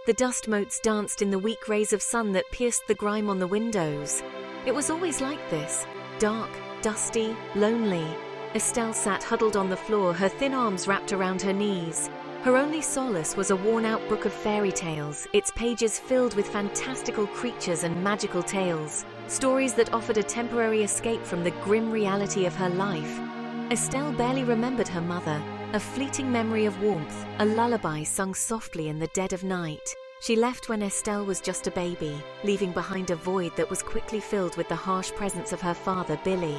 The dust motes danced in the weak rays of sun that pierced the grime on the windows. It was always like this, dark, dusty, lonely. Estelle sat huddled on the floor, her thin arms wrapped around her knees. Her only solace was a worn-out book of fairy tales, its pages filled with fantastical creatures and magical tales, stories that offered a temporary escape from the grim reality of her life. Estelle barely remembered her mother, a fleeting memory of warmth, a lullaby sung softly in the dead of night. She left when Estelle was just a baby, leaving behind a void that was quickly filled with the harsh presence of her father, Billy.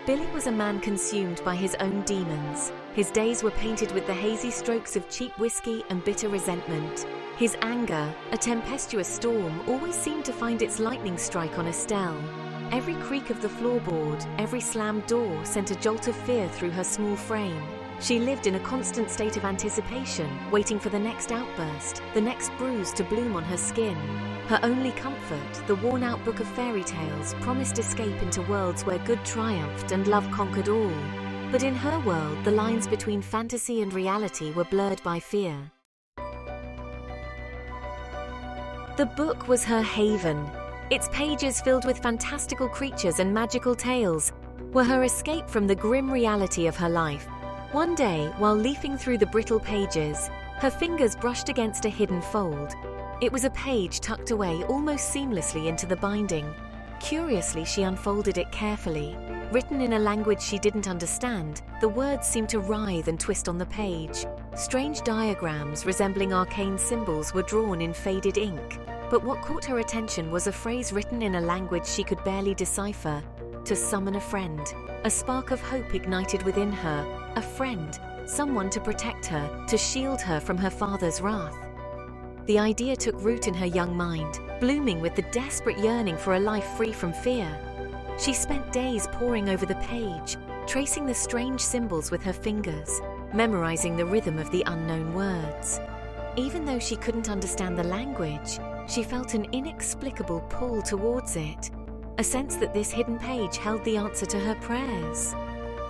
Billy was a man consumed by his own demons. His days were painted with the hazy strokes of cheap whiskey and bitter resentment. His anger, a tempestuous storm, always seemed to find its lightning strike on Estelle. Every creak of the floorboard, every slammed door sent a jolt of fear through her small frame. She lived in a constant state of anticipation, waiting for the next outburst, the next bruise to bloom on her skin. Her only comfort, the worn-out book of fairy tales, promised escape into worlds where good triumphed and love conquered all. But in her world, the lines between fantasy and reality were blurred by fear. The book was her haven. Its pages, filled with fantastical creatures and magical tales, were her escape from the grim reality of her life. One day, while leafing through the brittle pages, her fingers brushed against a hidden fold. It was a page tucked away almost seamlessly into the binding. Curiously, she unfolded it carefully. Written in a language she didn't understand, the words seemed to writhe and twist on the page. Strange diagrams resembling arcane symbols were drawn in faded ink. But what caught her attention was a phrase written in a language she could barely decipher: to summon a friend. A spark of hope ignited within her. A friend, someone to protect her, to shield her from her father's wrath. The idea took root in her young mind, blooming with the desperate yearning for a life free from fear. She spent days poring over the page, tracing the strange symbols with her fingers, memorizing the rhythm of the unknown words. Even though she couldn't understand the language, she felt an inexplicable pull towards it, a sense that this hidden page held the answer to her prayers.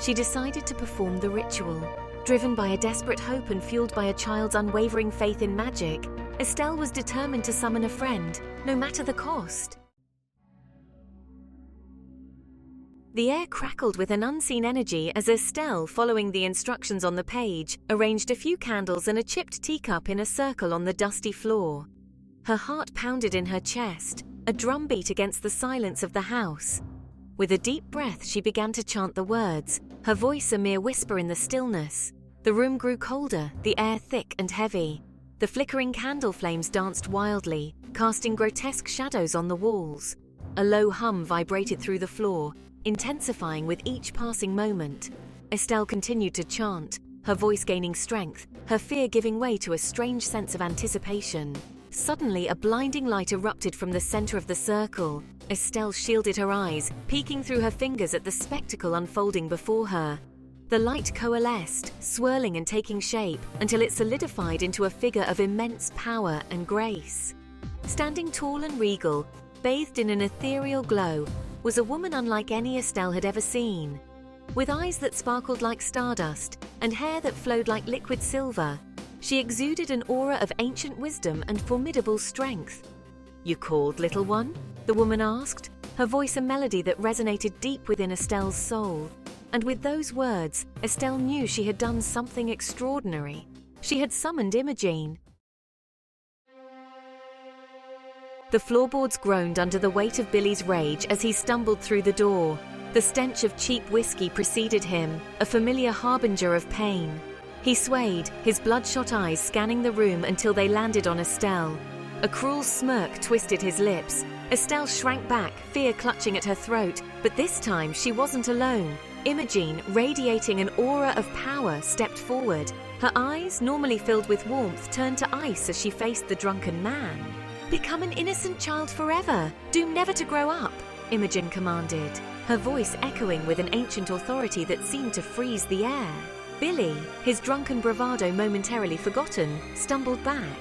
She decided to perform the ritual. Driven by a desperate hope and fueled by a child's unwavering faith in magic, Estelle was determined to summon a friend, no matter the cost. The air crackled with an unseen energy as Estelle, following the instructions on the page, arranged a few candles and a chipped teacup in a circle on the dusty floor. Her heart pounded in her chest, a drumbeat against the silence of the house. With a deep breath, she began to chant the words, her voice a mere whisper in the stillness. The room grew colder, the air thick and heavy. The flickering candle flames danced wildly, casting grotesque shadows on the walls. A low hum vibrated through the floor, intensifying with each passing moment. Estelle continued to chant, her voice gaining strength, her fear giving way to a strange sense of anticipation. Suddenly, a blinding light erupted from the center of the circle. Estelle shielded her eyes, peeking through her fingers at the spectacle unfolding before her. The light coalesced, swirling and taking shape, until it solidified into a figure of immense power and grace. Standing tall and regal, bathed in an ethereal glow, was a woman unlike any Estelle had ever seen. With eyes that sparkled like stardust and hair that flowed like liquid silver, she exuded an aura of ancient wisdom and formidable strength. "You called, little one?" the woman asked, her voice a melody that resonated deep within Estelle's soul. And with those words, Estelle knew she had done something extraordinary. She had summoned Imogene. The floorboards groaned under the weight of Billy's rage as he stumbled through the door. The stench of cheap whiskey preceded him, a familiar harbinger of pain. He swayed, his bloodshot eyes scanning the room until they landed on Estelle. A cruel smirk twisted his lips. Estelle shrank back, fear clutching at her throat, but this time she wasn't alone. Imogene, radiating an aura of power, stepped forward. Her eyes, normally filled with warmth, turned to ice as she faced the drunken man. "Become an innocent child forever, doomed never to grow up," Imogene commanded, her voice echoing with an ancient authority that seemed to freeze the air. Billy, his drunken bravado momentarily forgotten, stumbled back.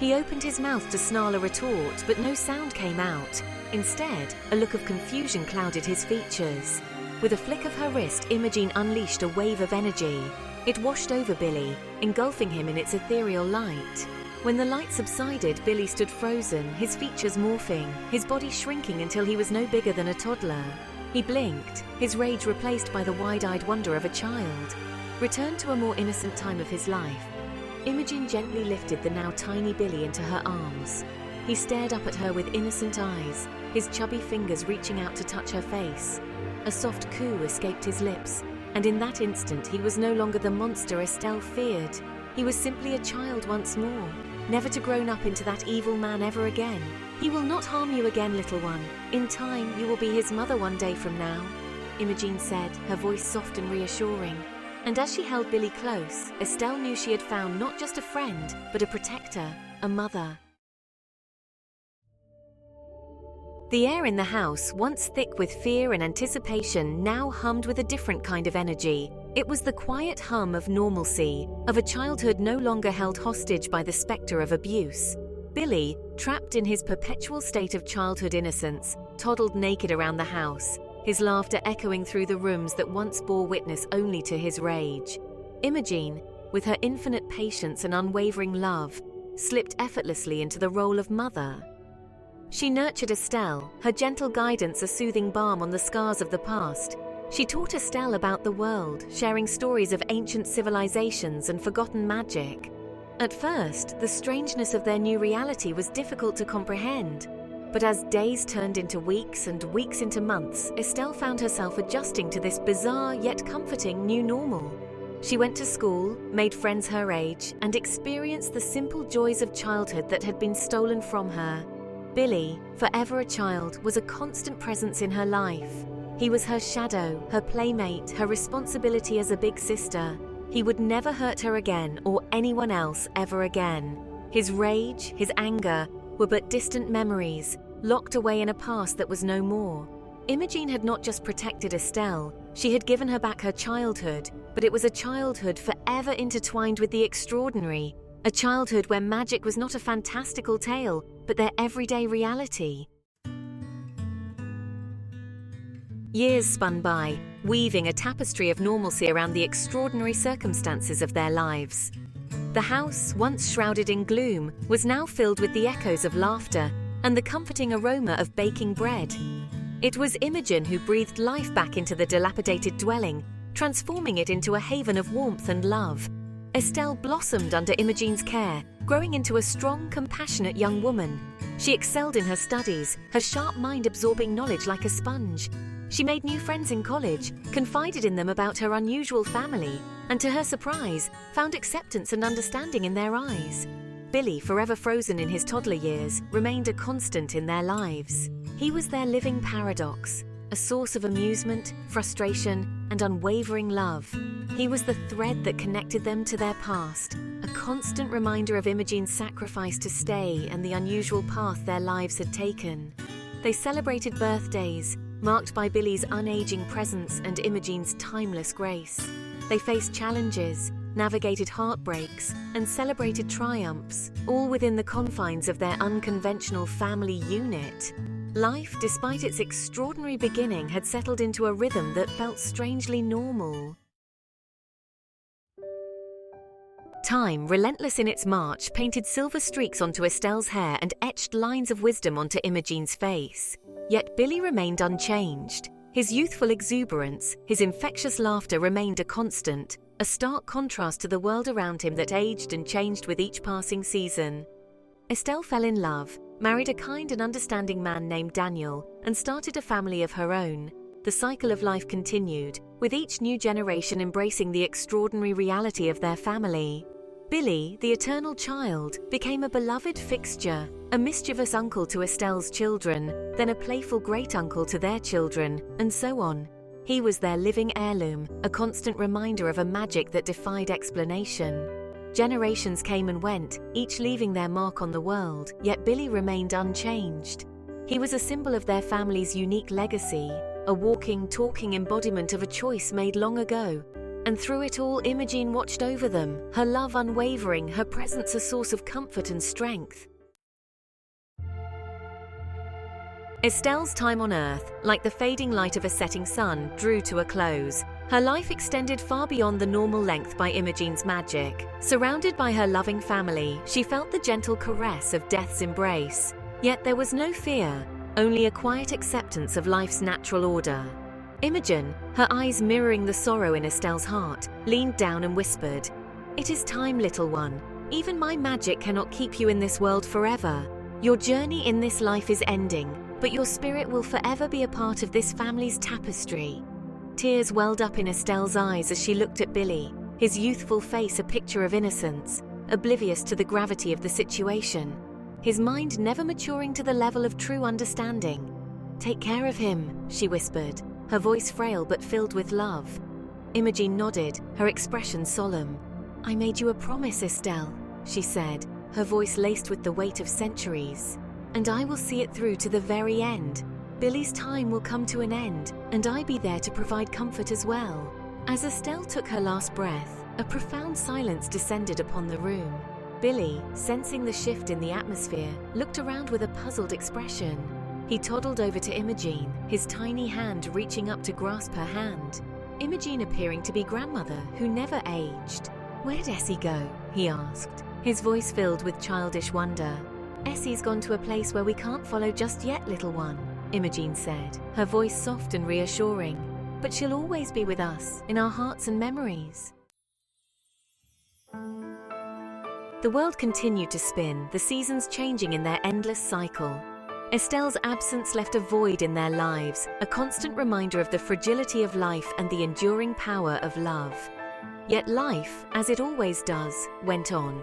He opened his mouth to snarl a retort, but no sound came out. Instead, a look of confusion clouded his features. With a flick of her wrist, Imogene unleashed a wave of energy. It washed over Billy, engulfing him in its ethereal light. When the light subsided, Billy stood frozen, his features morphing, his body shrinking until he was no bigger than a toddler. He blinked, his rage replaced by the wide-eyed wonder of a child. Returned to a more innocent time of his life, Imogen gently lifted the now tiny Billy into her arms. He stared up at her with innocent eyes, his chubby fingers reaching out to touch her face. A soft coo escaped his lips, and in that instant he was no longer the monster Estelle feared. He was simply a child once more, never to grow up into that evil man ever again. He will not harm you again, little one. In time, you will be his mother one day from now, Imogen said, her voice soft and reassuring. And as she held Billy close, Estelle knew she had found not just a friend, but a protector, a mother. The air in the house, once thick with fear and anticipation, now hummed with a different kind of energy. It was the quiet hum of normalcy, of a childhood no longer held hostage by the spectre of abuse. Billy, trapped in his perpetual state of childhood innocence, toddled naked around the house, his laughter echoing through the rooms that once bore witness only to his rage. Imogen, with her infinite patience and unwavering love, slipped effortlessly into the role of mother. She nurtured Estelle, her gentle guidance a soothing balm on the scars of the past. She taught Estelle about the world, sharing stories of ancient civilizations and forgotten magic. At first, the strangeness of their new reality was difficult to comprehend. But as days turned into weeks and weeks into months, Estelle found herself adjusting to this bizarre yet comforting new normal. She went to school, made friends her age, and experienced the simple joys of childhood that had been stolen from her. Billy, forever a child, was a constant presence in her life. He was her shadow, her playmate, her responsibility as a big sister. He would never hurt her again or anyone else ever again. His rage, his anger, were but distant memories, locked away in a past that was no more. Imogen had not just protected Estelle, she had given her back her childhood, but it was a childhood forever intertwined with the extraordinary, a childhood where magic was not a fantastical tale, but their everyday reality. Years spun by, weaving a tapestry of normalcy around the extraordinary circumstances of their lives. The house, once shrouded in gloom, was now filled with the echoes of laughter and the comforting aroma of baking bread. It was Imogen who breathed life back into the dilapidated dwelling, transforming it into a haven of warmth and love. Estelle blossomed under Imogen's care, growing into a strong, compassionate young woman. She excelled in her studies, her sharp mind absorbing knowledge like a sponge. She made new friends in college, confided in them about her unusual family, and to her surprise, found acceptance and understanding in their eyes. Billy, forever frozen in his toddler years, remained a constant in their lives. He was their living paradox, a source of amusement, frustration, and unwavering love. He was the thread that connected them to their past, a constant reminder of Imogen's sacrifice to stay and the unusual path their lives had taken. They celebrated birthdays, marked by Billy's unaging presence and Imogen's timeless grace. They faced challenges, navigated heartbreaks, and celebrated triumphs, all within the confines of their unconventional family unit. Life, despite its extraordinary beginning, had settled into a rhythm that felt strangely normal. Time, relentless in its march, painted silver streaks onto Estelle's hair and etched lines of wisdom onto Imogen's face. Yet Billy remained unchanged. His youthful exuberance, his infectious laughter remained a constant, a stark contrast to the world around him that aged and changed with each passing season. Estelle fell in love, married a kind and understanding man named Daniel, and started a family of her own. The cycle of life continued, with each new generation embracing the extraordinary reality of their family. Billy, the eternal child, became a beloved fixture, a mischievous uncle to Estelle's children, then a playful great-uncle to their children, and so on. He was their living heirloom, a constant reminder of a magic that defied explanation. Generations came and went, each leaving their mark on the world, yet Billy remained unchanged. He was a symbol of their family's unique legacy, a walking, talking embodiment of a choice made long ago. And through it all, Imogen watched over them, her love unwavering, her presence a source of comfort and strength. Estelle's time on Earth, like the fading light of a setting sun, drew to a close. Her life extended far beyond the normal length by Imogene's magic. Surrounded by her loving family, she felt the gentle caress of death's embrace. Yet there was no fear, only a quiet acceptance of life's natural order. Imogen, her eyes mirroring the sorrow in Estelle's heart, leaned down and whispered, "It is time, little one. Even my magic cannot keep you in this world forever. Your journey in this life is ending, but your spirit will forever be a part of this family's tapestry." Tears welled up in Estelle's eyes as she looked at Billy, his youthful face a picture of innocence, oblivious to the gravity of the situation. His mind never maturing to the level of true understanding. "Take care of him," she whispered, her voice frail but filled with love. Imogene nodded, her expression solemn. "I made you a promise, Estelle," she said, her voice laced with the weight of centuries. "And I will see it through to the very end. Billy's time will come to an end, and I be there to provide comfort as well." As Estelle took her last breath, a profound silence descended upon the room. Billy, sensing the shift in the atmosphere, looked around with a puzzled expression. He toddled over to Imogene, his tiny hand reaching up to grasp her hand. Imogene appearing to be grandmother who never aged. "Where'd Essie go?" he asked, his voice filled with childish wonder. "Essie's gone to a place where we can't follow just yet, little one," Imogene said, her voice soft and reassuring. "But she'll always be with us, in our hearts and memories." The world continued to spin, the seasons changing in their endless cycle. Estelle's absence left a void in their lives, a constant reminder of the fragility of life and the enduring power of love. Yet life, as it always does, went on.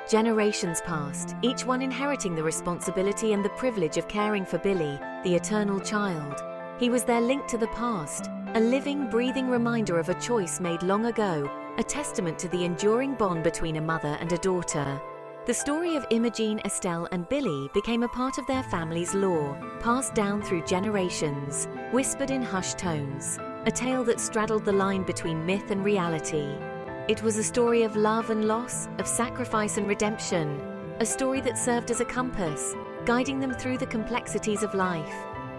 Generations passed, each one inheriting the responsibility and the privilege of caring for Billy, the eternal child. He was their link to the past, a living, breathing reminder of a choice made long ago, a testament to the enduring bond between a mother and a daughter. The story of Imogene, Estelle, and Billy became a part of their family's lore, passed down through generations, whispered in hushed tones, a tale that straddled the line between myth and reality. It was a story of love and loss, of sacrifice and redemption, a story that served as a compass, guiding them through the complexities of life.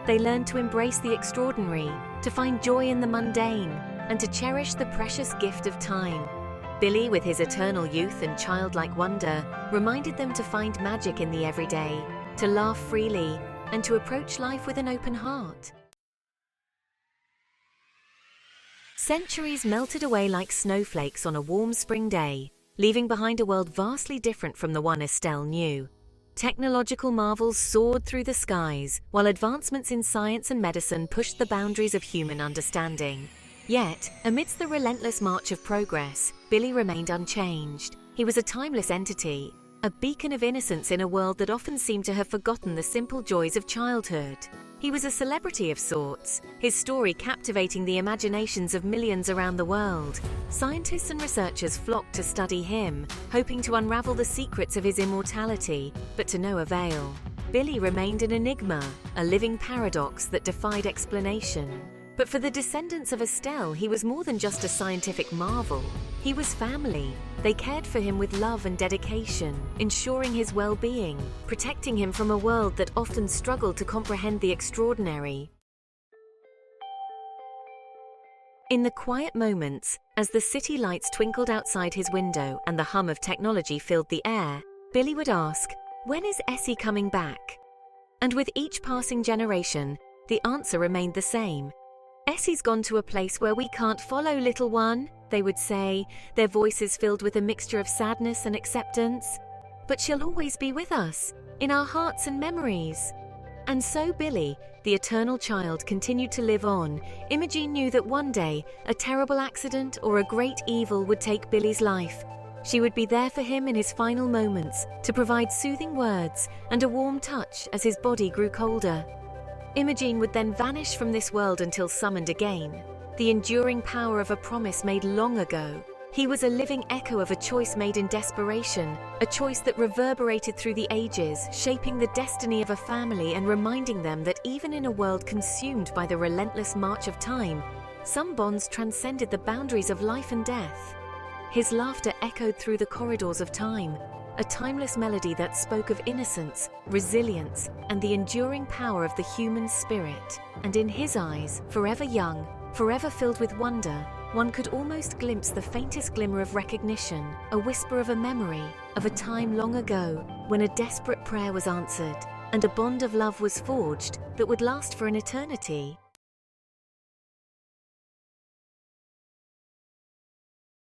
They learned to embrace the extraordinary, to find joy in the mundane, and to cherish the precious gift of time. Billy, with his eternal youth and childlike wonder, reminded them to find magic in the everyday, to laugh freely, and to approach life with an open heart. Centuries melted away like snowflakes on a warm spring day, leaving behind a world vastly different from the one Estelle knew. Technological marvels soared through the skies, while advancements in science and medicine pushed the boundaries of human understanding. Yet, amidst the relentless march of progress, Billy remained unchanged. He was a timeless entity, a beacon of innocence in a world that often seemed to have forgotten the simple joys of childhood. He was a celebrity of sorts, his story captivating the imaginations of millions around the world. Scientists and researchers flocked to study him, hoping to unravel the secrets of his immortality, but to no avail. Billy remained an enigma, a living paradox that defied explanation. But for the descendants of Estelle, he was more than just a scientific marvel. He was family. They cared for him with love and dedication, ensuring his well-being, protecting him from a world that often struggled to comprehend the extraordinary. In the quiet moments, as the city lights twinkled outside his window and the hum of technology filled the air, Billy would ask, "When is Essie coming back?" And with each passing generation, the answer remained the same. "Essie's gone to a place where we can't follow, little one," they would say, their voices filled with a mixture of sadness and acceptance. "But she'll always be with us, in our hearts and memories." And so Billy, the eternal child, continued to live on. Imogene knew that one day, a terrible accident or a great evil would take Billy's life. She would be there for him in his final moments, to provide soothing words and a warm touch as his body grew colder. Imogene would then vanish from this world until summoned again, the enduring power of a promise made long ago. He was a living echo of a choice made in desperation, a choice that reverberated through the ages, shaping the destiny of a family and reminding them that even in a world consumed by the relentless march of time, some bonds transcended the boundaries of life and death. His laughter echoed through the corridors of time, a timeless melody that spoke of innocence, resilience, and the enduring power of the human spirit. And in his eyes, forever young, forever filled with wonder, one could almost glimpse the faintest glimmer of recognition, a whisper of a memory, of a time long ago when a desperate prayer was answered and a bond of love was forged that would last for an eternity.